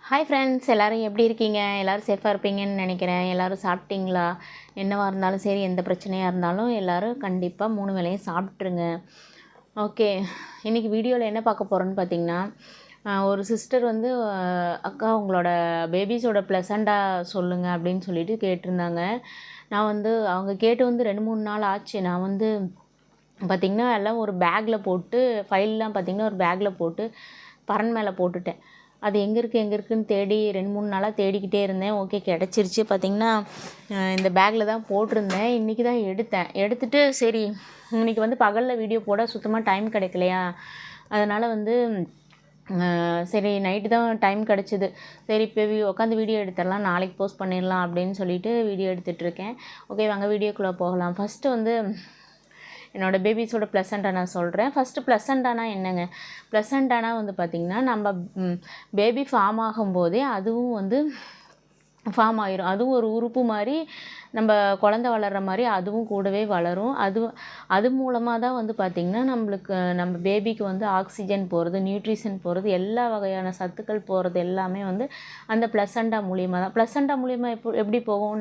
Hi friends, எல்லோரும் எப்படி இருக்கீங்க? எல்லோரும் சேஃபாக இருப்பீங்கன்னு நினைக்கிறேன். எல்லோரும் சாப்பிட்டீங்களா? என்னவாக இருந்தாலும் சரி, எந்த பிரச்சனையாக இருந்தாலும் எல்லோரும் கண்டிப்பாக 3 வேளையும் சாப்பிட்ருங்க. ஓகே, இன்றைக்கி வீடியோவில் என்ன பார்க்க போகிறோன்னு பார்த்தீங்கன்னா, ஒரு சிஸ்டர் வந்து அக்கா உங்களோட பேபிஸோட ப்ளசண்டா சொல்லுங்கள் அப்படின்னு சொல்லிட்டு கேட்டிருந்தாங்க. நான் வந்து அவங்க கேட்டு வந்து 2-3 நாள் ஆச்சு. நான் வந்து பார்த்திங்கன்னா எல்லாம் ஒரு பேக்கில் போட்டு, ஃபைல்லாம் பார்த்திங்கன்னா ஒரு பேக்கில் போட்டு பரண் மேலே போட்டுட்டேன். அது எங்கே இருக்குன்னு தேடி 2-3 நாளாக தேடிக்கிட்டே இருந்தேன். ஓகே, கிடச்சிருச்சு. பார்த்திங்கன்னா இந்த பேக்கில் தான் போட்டிருந்தேன். இன்றைக்கி தான் எடுத்துட்டு சரி இன்றைக்கி வந்து பகலில் வீடியோ போட சுத்தமாக டைம் கிடைக்கலையா, அதனால் வந்து சரி நைட்டு தான் டைம் கிடச்சிது. சரி இப்போ உட்காந்து வீடியோ எடுத்துடலாம், நாளைக்கு போஸ்ட் பண்ணிடலாம் அப்படின்னு சொல்லிட்டு வீடியோ எடுத்துகிட்ருக்கேன். ஓகே, வாங்க வீடியோக்குள்ளே போகலாம். ஃபஸ்ட்டு வந்து என்னோடய பேபிஸோட ப்ளசண்டா நான் சொல்கிறேன். ஃபஸ்ட்டு ப்ளசண்டானா என்னங்க? ப்ளசண்டானா வந்து பார்த்திங்கன்னா, நம்ம பேபி ஃபார்ம் ஆகும்போதே அதுவும் வந்து ஃபார்ம் ஆயிரும். அதுவும் ஒரு உறுப்பு மாதிரி, நம்ம குழந்த வளர்கிற மாதிரி அதுவும் கூடவே வளரும். அது மூலமாக தான் வந்து பார்த்திங்கன்னா நம்ம பேபிக்கு வந்து ஆக்சிஜன் போகிறது, நியூட்ரிஷன் போகிறது, எல்லா வகையான சத்துக்கள் போகிறது எல்லாமே வந்து அந்த ப்ளசண்டா மூலியமாக தான். ப்ளசண்டா மூலியமாக எப்படி போகும்?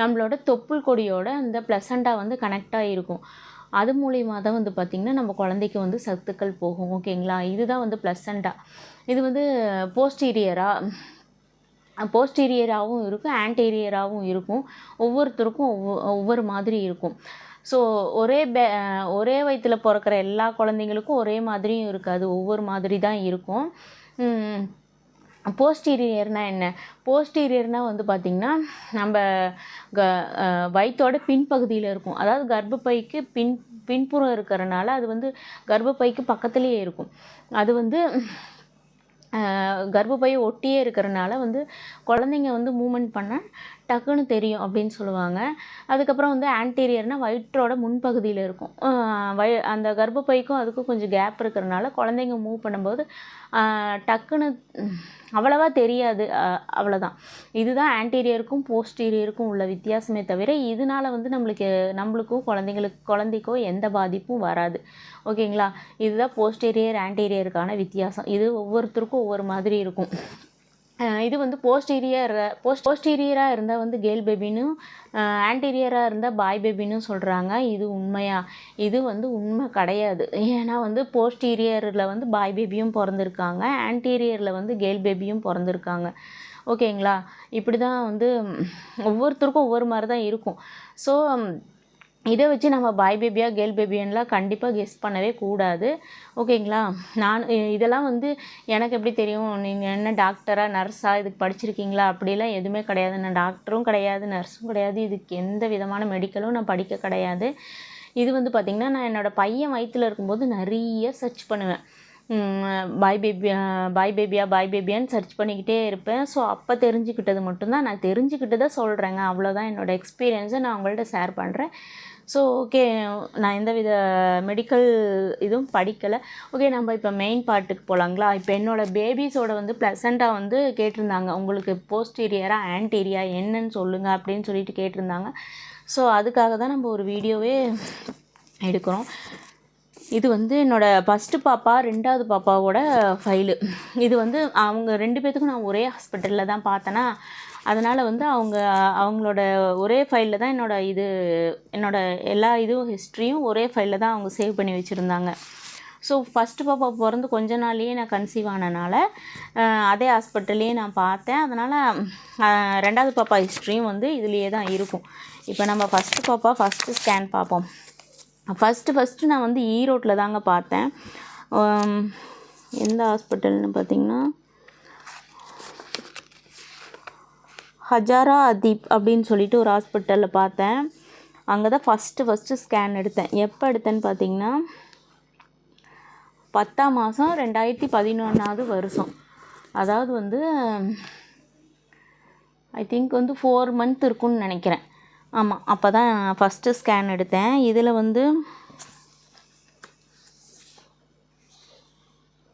நம்மளோட தொப்புள் கொடியோட அந்த ப்ளசண்டா வந்து கனெக்டாக இருக்கும். அது மூலியமாக தான் வந்து பார்த்திங்கன்னா நம்ம குழந்தைக்கு வந்து சத்துக்கள் போகும். ஓகேங்களா? இதுதான் வந்து ப்ளசண்டா. இது வந்து போஸ்டீரியராகவும் இருக்கும், ஆன்டீரியராகவும் இருக்கும். ஒவ்வொருத்தருக்கும் ஒவ்வொரு மாதிரி இருக்கும். ஸோ ஒரே வயிற்றுல பிறக்கிற எல்லா குழந்தைங்களுக்கும் ஒரே மாதிரியும் இருக்காது, ஒவ்வொரு மாதிரி தான் இருக்கும். போஸ்டீரியர்னால் என்ன? போஸ்டீரியர்னால் வந்து பார்த்திங்கன்னா நம்ம வயிற்றோட பின்பகுதியில் இருக்கும். அதாவது கர்ப்பப்பைக்கு பின்புறம் இருக்கிறனால அது வந்து கர்ப்பப்பைக்கு பக்கத்துலேயே இருக்கும். அது வந்து கர்ப்பப்பையை ஒட்டியே இருக்கிறனால வந்து குழந்தைங்க வந்து மூமெண்ட் பண்ண டக்குன்னு தெரியும் அப்படின்னு சொல்லுவாங்க. அதுக்கப்புறம் வந்து ஆன்டீரியர்னால் வயிற்றோட முன்பகுதியில் இருக்கும். அந்த கர்ப்பப்பைக்கும் அதுக்கும் கொஞ்சம் கேப் இருக்கிறனால குழந்தைங்க மூவ் பண்ணும்போது டக்குன்னு அவ்வளவா தெரியாது. அவ்வளோதான். இதுதான் ஆன்டீரியருக்கும் போஸ்டீரியருக்கும் உள்ள வித்தியாசமே தவிர, இதனால் வந்து நம்மளுக்கும் குழந்தைக்கோ எந்த பாதிப்பும் வராது. ஓகேங்களா? இதுதான் போஸ்டீரியர் ஆன்டீரியருக்கான வித்தியாசம். இது ஒவ்வொருத்தருக்கும் ஒவ்வொரு மாதிரி இருக்கும். இது வந்து போஸ்டீரியராக இருந்தால் வந்து கேர்ள் பேபின்னு, ஆன்டீரியராக இருந்தால் பாய் பேபின்னு சொல்கிறாங்க. இது உண்மையா? இது வந்து உண்மை கிடையாது. ஏன்னா வந்து போஸ்டீரியரில் வந்து பாய் பேபியும் பிறந்திருக்காங்க, ஆன்டீரியரில் வந்து கேர்ள் பேபியும் பிறந்திருக்காங்க. ஓகேங்களா? இப்படி தான் வந்து ஒவ்வொருத்தருக்கும் ஒவ்வொரு மாதிரி தான் இருக்கும். ஸோ இதை வச்சு நம்ம பாய் பேபியா கேர்ள் பேபியான்லாம் கண்டிப்பாக கெஸ் பண்ணவே கூடாது. ஓகேங்களா? இதெல்லாம் வந்து எனக்கு எப்படி தெரியும்? நீங்கள் என்ன டாக்டரா நர்ஸா இதுக்கு படிச்சிருக்கீங்களா? அப்படிலாம் எதுவுமே கிடையாது. நான் டாக்டரும் கிடையாது, நர்ஸும் கிடையாது. இதுக்கு எந்த விதமான மெடிக்கலும் நான் படிக்க கிடையாது. இது வந்து பார்த்திங்கன்னா, நான் என்னோடய பையன் வயிற்றில் இருக்கும்போது நிறைய சர்ச் பண்ணுவேன். பாய் பேபியான்னு சர்ச் பண்ணிக்கிட்டே இருப்பேன். ஸோ அப்போ தெரிஞ்சுக்கிட்டது மட்டும்தான், நான் தெரிஞ்சுக்கிட்டதை சொல்கிறேங்க. அவ்வளோதான் என்னோடய எக்ஸ்பீரியன்ஸை நான் உங்கள்கிட்ட ஷேர் பண்ணுறேன். ஸோ ஓகே, நான் எந்தவித மெடிக்கல் இதுவும் படிக்கலை. ஓகே, நம்ம இப்போ மெயின் பார்ட்டுக்கு போகலாங்களா? இப்போ என்னோடய பேபிஸோட வந்து ப்ளசண்டா வந்து கேட்டிருந்தாங்க, உங்களுக்கு போஸ்டீரியரா ஆன்டீரியா என்னன்னு சொல்லுங்கள் அப்படின்னு சொல்லிட்டு கேட்டிருந்தாங்க. ஸோ அதுக்காக தான் நம்ம ஒரு வீடியோவே எடுக்கிறோம். இது வந்து என்னோடய ஃபஸ்ட்டு பாப்பா, 2வது பாப்பாவோட ஃபைலு. இது வந்து அவங்க 2 பேத்துக்கும் நான் ஒரே ஹாஸ்பிட்டலில் தான் பார்த்தேன்னா, அதனால் வந்து அவங்களோட ஒரே ஃபைலில் தான் என்னோட எல்லா இதுவும் ஹிஸ்ட்ரியும் ஒரே ஃபைலில் தான் அவங்க சேவ் பண்ணி வச்சுருந்தாங்க. ஸோ ஃபஸ்ட்டு பாப்பா பிறந்து கொஞ்ச நாள்லேயே நான் கன்சீவ் ஆனனால அதே ஹாஸ்பிட்டல்லையே நான் பார்த்தேன். அதனால் 2வது பாப்பா ஹிஸ்ட்ரியும் வந்து இதுலேயே தான் இருக்கும். இப்போ நம்ம ஃபஸ்ட்டு ஸ்கேன் பார்ப்போம். ஃபஸ்ட்டு நான் வந்து ஈரோட்டில் தாங்க பார்த்தேன். எந்த ஹாஸ்பிட்டல்னு பார்த்திங்கன்னா, ஹஜாரா அதீப் அப்படின்னு சொல்லிட்டு ஒரு ஹாஸ்பிட்டலில் பார்த்தேன். அங்கே தான் ஃபஸ்ட்டு ஸ்கேன் எடுத்தேன். எப்போ எடுத்தேன்னு பார்த்திங்கன்னா, 10ஆம் மாதம் 2011வது வருஷம். அதாவது வந்து ஐ திங்க் வந்து 4 மந்த் இருக்குன்னு நினைக்கிறேன். ஆமாம், அப்போ தான் ஃபஸ்ட்டு ஸ்கேன் எடுத்தேன். இதில் வந்து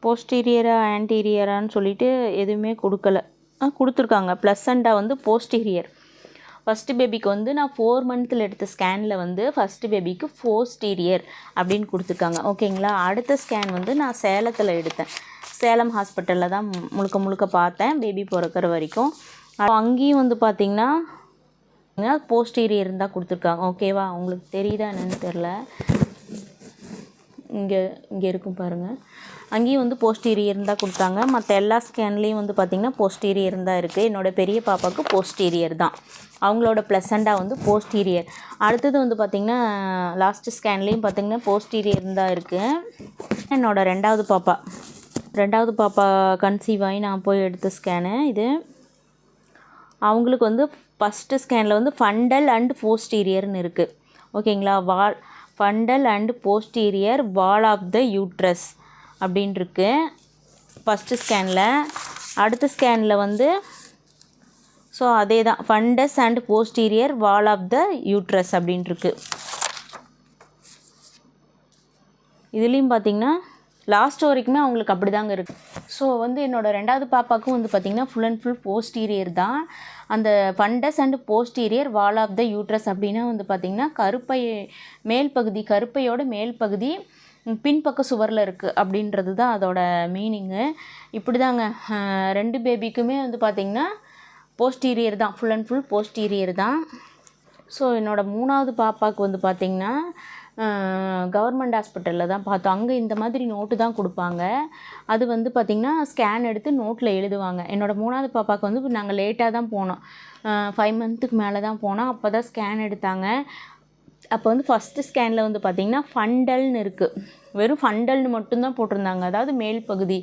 போஸ்டீரியரா ஆன்டீரியரான்னு சொல்லிட்டு எதுவுமே கொடுத்துருக்காங்க. ப்ளசண்டா வந்து போஸ்டீரியர். ஃபஸ்ட்டு பேபிக்கு வந்து நான் 4 மந்த்தில் எடுத்த ஸ்கேனில் வந்து ஃபஸ்ட்டு பேபிக்கு போஸ்டீரியர் அப்படின்னு கொடுத்துருக்காங்க. ஓகேங்களா? அடுத்த ஸ்கேன் வந்து நான் சேலத்தில் எடுத்தேன். சேலம் ஹாஸ்பிட்டலில் தான் முழுக்க முழுக்க பார்த்தேன் பேபி பிறக்கிற வரைக்கும். அங்கேயும் வந்து பார்த்திங்கன்னா போஸ்டீரியர் தான் கொடுத்துருக்காங்க. ஓகேவா, உங்களுக்கு தெரியுதா என்னன்னு தெரில, இங்கே இருக்கும் பாருங்கள். அங்கேயும் வந்து போஸ்டீரியர் தான் கொடுத்தாங்க. மற்ற எல்லா ஸ்கேன்லேயும் வந்து பார்த்திங்கன்னா போஸ்டீரியர் தான் இருக்குது. என்னோடய பெரிய பாப்பாவுக்கு போஸ்டீரியர் தான், அவங்களோட ப்ளசண்டாக வந்து போஸ்டீரியர். அடுத்தது வந்து பார்த்திங்கன்னா லாஸ்ட்டு ஸ்கேன்லேயும் பார்த்திங்கன்னா போஸ்டீரியர் தான் இருக்குது. என்னோடய ரெண்டாவது பாப்பா கன்சீவ் ஆகி நான் போய் எடுத்த ஸ்கேனு இது. அவங்களுக்கு வந்து ஃபஸ்ட்டு ஸ்கேனில் வந்து ஃபண்டல் அண்ட் போஸ்டீரியர்னு இருக்குது. ஓகேங்களா, fundal and posterior wall of the uterus அப்படின்னு இருக்கு ஃபஸ்ட்டு ஸ்கேனில். அடுத்த ஸ்கேனில் வந்து ஸோ அதே தான், fundus and posterior wall of the uterus அப்படின்ட்டுருக்கு. இதுலேயும் பார்த்திங்கன்னா லாஸ்ட் வரைக்குமே அவங்களுக்கு அப்படி தாங்க இருக்குது. ஸோ வந்து என்னோடய ரெண்டாவது பாப்பாவுக்கும் வந்து பார்த்திங்கன்னா ஃபுல் அண்ட் ஃபுல் போஸ்டீரியர் தான். அந்த fundus and posterior wall of the uterus அப்படின்னா வந்து பார்த்திங்கன்னா கருப்பையோட மேல் பகுதி பின்பக்க சுவரில் இருக்குது அப்படின்றது தான் அதோட மீனிங்கு. இப்படி தாங்க 2 பேபிக்குமே வந்து பார்த்திங்கன்னா போஸ்டீரியர் தான், ஃபுல் அண்ட் ஃபுல் போஸ்டீரியர் தான். ஸோ என்னோடய 3வது பாப்பாவுக்கு வந்து பார்த்திங்கன்னா கவர்மெண்ட் ஹாஸ்பிட்டலில் தான் பார்த்தோம். அங்கே இந்த மாதிரி நோட்டு தான் கொடுப்பாங்க. அது வந்து பார்த்திங்கன்னா ஸ்கேன் எடுத்து நோட்டில் எழுதுவாங்க. என்னோடய 3வது பாப்பாவுக்கு வந்து நாங்கள் லேட்டாக தான் போனோம், 5 மந்த்துக்கு மேலே தான் போனோம். அப்போ தான் ஸ்கேன் எடுத்தாங்க. அப்போ வந்து ஃபஸ்ட்டு ஸ்கேனில் வந்து பார்த்திங்கன்னா ஃபண்டல்னு இருக்குது, வெறும் ஃபண்டல்னு மட்டும்தான் போட்டிருந்தாங்க. அதாவது மேல் பகுதி,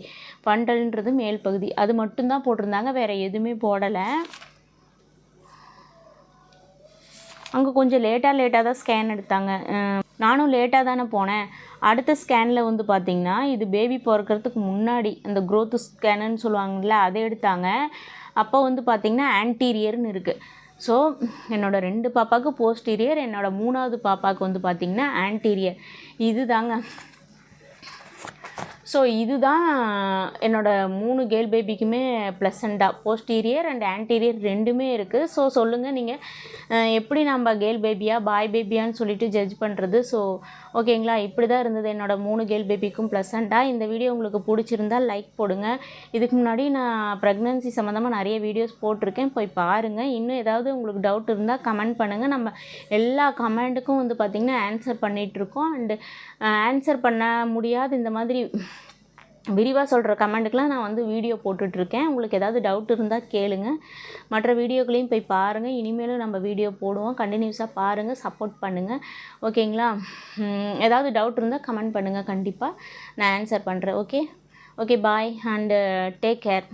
ஃபண்டல்ன்றது மேல் பகுதி, அது மட்டும்தான் போட்டிருந்தாங்க, வேறு எதுவுமே போடலை. அங்கே கொஞ்சம் லேட்டாக தான் ஸ்கேன் எடுத்தாங்க. நானும் லேட்டாக தானே போனேன். அடுத்த ஸ்கேனில் வந்து பார்த்திங்கன்னா இது பேபி பிறக்கிறதுக்கு முன்னாடி அந்த க்ரோத் ஸ்கேனுன்னு சொல்லுவாங்கள்ல, அதை எடுத்தாங்க. அப்போ வந்து பார்த்திங்கன்னா ஆன்டீரியர்னு இருக்குது. ஸோ என்னோடய 2 பாப்பாவுக்கு போஸ்டீரியர், என்னோடய 3வது பாப்பாவுக்கு வந்து பார்த்திங்கன்னா ஆன்டீரியர். இது தாங்க. ஸோ இதுதான் என்னோடய 3 கேர்ள் பேபிக்குமே ப்ளசண்டாக போஸ்டீரியர் அண்ட் ஆன்டீரியர் 2மே இருக்குது. ஸோ சொல்லுங்கள் நீங்கள் எப்படி நம்ம கேர்ள் பேபியா பாய் பேபியான்னு சொல்லிட்டு ஜட்ஜ் பண்ணுறது. ஸோ ஓகேங்களா, இப்படி தான் இருந்தது என்னோடய 3 கேர்ள் பேபிக்கும் ப்ளசண்டாக. இந்த வீடியோ உங்களுக்கு பிடிச்சிருந்தால் லைக் போடுங்க. இதுக்கு முன்னாடி நான் ப்ரெக்னன்சி சம்மந்தமாக நிறைய வீடியோஸ் போட்டிருக்கேன், போய் பாருங்கள். இன்னும் ஏதாவது உங்களுக்கு டவுட் இருந்தால் கமெண்ட் பண்ணுங்கள். நம்ம எல்லா கமெண்ட்டுக்கும் வந்து பார்த்திங்கன்னா ஆன்சர் பண்ணிகிட்ருக்கோம். அண்டு ஆன்சர் பண்ண முடியாத இந்த மாதிரி விரிவாக சொல்கிற கமெண்ட்டுக்கெலாம் நான் வந்து வீடியோ போட்டுட்ருக்கேன். உங்களுக்கு ஏதாவது டவுட் இருந்தால் கேளுங்க. மற்ற வீடியோக்களையும் போய் பாருங்கள். இனிமேலும் நம்ம வீடியோ போடுவோம், கண்டினியூஸாக பாருங்கள், சப்போர்ட் பண்ணுங்கள். ஓகேங்களா, ஏதாவது டவுட் இருந்தால் கமெண்ட் பண்ணுங்கள், கண்டிப்பாக நான் ஆன்சர் பண்ணுறேன். Okay, bye and take care.